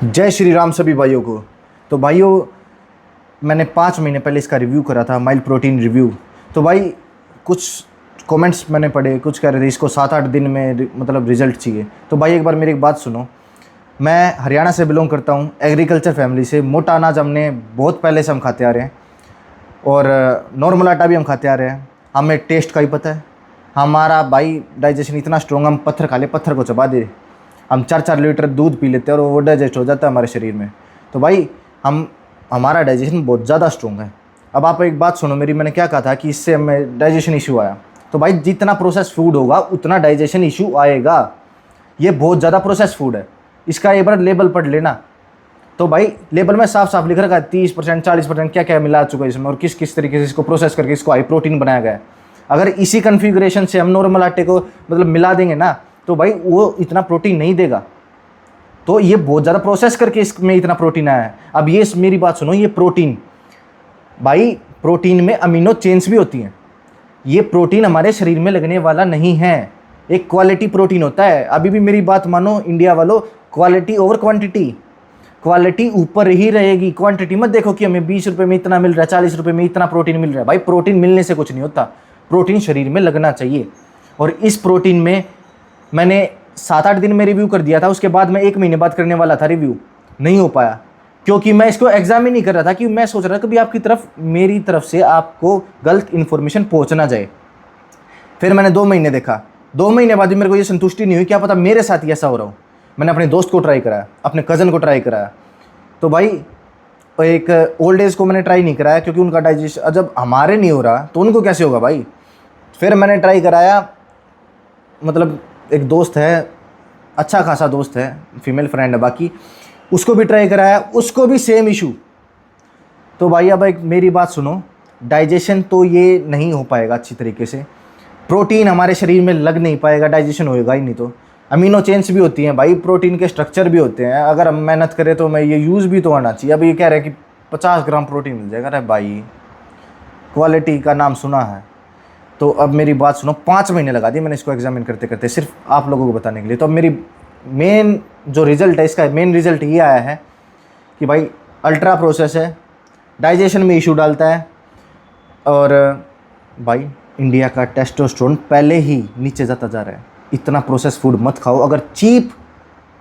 जय श्री राम सभी भाइयों को। तो भाइयों, मैंने 5 महीने पहले इसका रिव्यू करा था, माइल्ड प्रोटीन रिव्यू। तो भाई कुछ कमेंट्स मैंने पढ़े, कुछ कह रहे थे इसको 7-8 दिन में मतलब रिज़ल्ट चाहिए। तो भाई एक बार मेरी एक बात सुनो। मैं हरियाणा से बिलोंग करता हूँ, एग्रीकल्चर फैमिली से। मोटा अनाज हमने बहुत पहले से हम खाते आ रहे हैं और नॉर्मल आटा भी हम खाते आ रहे हैं। हमें टेस्ट का ही पता है। हमारा भाई डाइजेशन इतना स्ट्रॉन्ग, हम पत्थर खा ले, पत्थर को चबा दे। हम 4-4 लीटर दूध पी लेते हैं और वो डाइजेस्ट हो जाता है हमारे शरीर में। तो भाई हमारा डाइजेशन बहुत ज़्यादा स्ट्रॉन्ग है। अब आप एक बात सुनो मेरी, मैंने क्या कहा था कि इससे हमें डाइजेशन इशू आया। तो भाई जितना प्रोसेस फूड होगा उतना डाइजेशन इशू आएगा। ये बहुत ज़्यादा प्रोसेस फूड है। इसका एक बार लेबल पढ़ लेना। तो भाई लेबल में साफ साफ लिख रखा है 30%, 40% क्या क्या मिला चुका है इसमें और किस किस तरीके से इसको प्रोसेस करके इसको हाई प्रोटीन बनाया गया है। अगर इसी कन्फिग्रेशन से हम नॉर्मल आटे को मतलब मिला देंगे ना, तो भाई वो इतना प्रोटीन नहीं देगा। तो ये बहुत ज़्यादा प्रोसेस करके इसमें इतना प्रोटीन आया है। अब ये मेरी बात सुनो, ये प्रोटीन, भाई प्रोटीन में अमीनो चेन्स भी होती हैं। ये प्रोटीन हमारे शरीर में लगने वाला नहीं है। एक क्वालिटी प्रोटीन होता है। अभी भी मेरी बात मानो इंडिया वालों, क्वालिटी ओवर क्वांटिटी। क्वालिटी ऊपर ही रहेगी, क्वांटिटी मत देखो कि हमें 20 रुपये में इतना मिल रहा है, 40 रुपये में इतना प्रोटीन मिल रहा है। भाई प्रोटीन मिलने से कुछ नहीं होता, प्रोटीन शरीर में लगना चाहिए। और इस प्रोटीन में मैंने 7-8 दिन में रिव्यू कर दिया था। उसके बाद मैं 1 महीने बाद करने वाला था रिव्यू, नहीं हो पाया क्योंकि मैं इसको एग्जामिन नहीं कर रहा था। कि मैं सोच रहा था कि आपकी तरफ, मेरी तरफ से आपको गलत इन्फॉर्मेशन पहुंचना जाए। फिर मैंने 2 महीने देखा। 2 महीने बाद भी मेरे को ये संतुष्टि नहीं हुई, क्या पता मेरे साथ ही ऐसा हो रहा हो। मैंने अपने दोस्त को ट्राई कराया, अपने कज़न को ट्राई कराया। तो भाई एक ओल्ड एज को मैंने ट्राई नहीं कराया क्योंकि उनका डाइजेशन जब हमारे नहीं हो रहा तो उनको कैसे होगा भाई। फिर मैंने ट्राई कराया, मतलब एक दोस्त है, अच्छा खासा दोस्त है, फीमेल फ्रेंड है बाकी, उसको भी ट्राई कराया, उसको भी सेम इशू। तो भाई अब एक मेरी बात सुनो, डाइजेशन तो ये नहीं हो पाएगा अच्छी तरीके से। प्रोटीन हमारे शरीर में लग नहीं पाएगा, डाइजेशन होएगा ही नहीं। तो अमीनो चेन्स भी होती हैं भाई, प्रोटीन के स्ट्रक्चर भी होते हैं। अगर हम मेहनत करें तो मैं ये यूज़ भी तो आना चाहिए। अब ये कह रहे हैं कि 50 ग्राम प्रोटीन मिल जाएगा। अरे भाई क्वालिटी का नाम सुना है। तो अब मेरी बात सुनो, 5 महीने लगा दिए मैंने इसको एग्जामिन करते करते, सिर्फ आप लोगों को बताने के लिए। तो अब मेरी मेन जो रिज़ल्ट है, इसका मेन रिज़ल्ट ये आया है कि भाई अल्ट्रा प्रोसेस है, डाइजेशन में इशू डालता है। और भाई इंडिया का टेस्टोस्टेरोन पहले ही नीचे जाता जा रहा है। इतना प्रोसेस फूड मत खाओ। अगर चीप,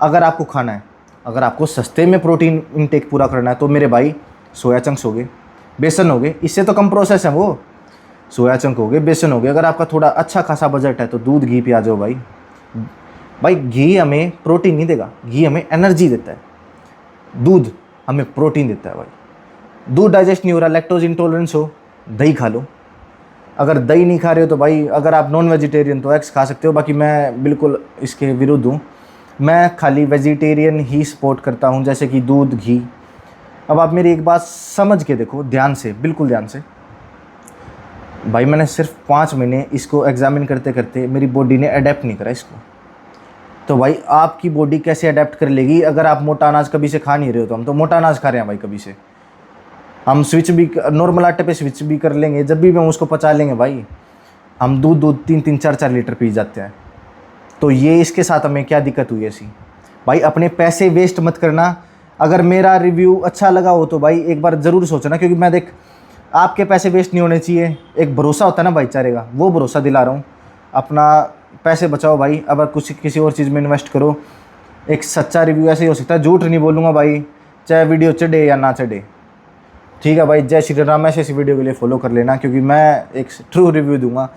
अगर आपको खाना है, अगर आपको सस्ते में प्रोटीन इनटेक पूरा करना है तो मेरे भाई सोया चंक्स हो गए, बेसन हो गए, इससे तो कम प्रोसेस है वो। सोया चंक हो गए, बेसन हो गए। अगर आपका थोड़ा अच्छा खासा बजट है तो दूध घी पे आ जाओ भाई। भाई घी हमें प्रोटीन नहीं देगा, घी हमें एनर्जी देता है। दूध हमें प्रोटीन देता है भाई। दूध डाइजेस्ट नहीं हो रहा, लैक्टोज इंटॉलरेंस हो, दही खा लो। अगर दही नहीं खा रहे हो तो भाई, अगर आप नॉन वेजिटेरियन तो एग्स खा सकते हो। बाकी मैं बिल्कुल इसके विरुद्ध हूँ। मैं खाली वेजिटेरियन ही सपोर्ट करता हूँ, जैसे कि दूध, घी। अब आप मेरी एक बात समझ के देखो, ध्यान से, बिल्कुल ध्यान से। भाई मैंने सिर्फ 5 महीने इसको एग्जामिन करते करते मेरी बॉडी ने अडेप्ट नहीं करा इसको। तो भाई आपकी बॉडी कैसे अडेप्ट कर लेगी अगर आप मोटा अनाज कभी से खा नहीं रहे हो। तो हम तो मोटा अनाज खा रहे हैं भाई कभी से। हम स्विच भी नॉर्मल आटे पे स्विच भी कर लेंगे, जब भी हम उसको पचा लेंगे भाई। हम दूध 3-3, 4-4 लीटर पी जाते हैं। तो ये इसके साथ हमें क्या दिक्कत हुई ऐसी। भाई अपने पैसे वेस्ट मत करना। अगर मेरा रिव्यू अच्छा लगा हो तो भाई एक बार ज़रूर सोचना, क्योंकि मैं देख, आपके पैसे वेस्ट नहीं होने चाहिए। एक भरोसा होता है ना भाईचारे का, वो भरोसा दिला रहा हूँ। अपना पैसे बचाओ भाई, अब कुछ किसी और चीज़ में इन्वेस्ट करो। एक सच्चा रिव्यू ऐसे ही हो सकता है, झूठ नहीं बोलूँगा भाई, चाहे वीडियो चढ़े या ना चढ़े। ठीक है भाई, जय श्री राम। ऐसी वीडियो के लिए फॉलो कर लेना, क्योंकि मैं एक ट्रू रिव्यू दूंगा।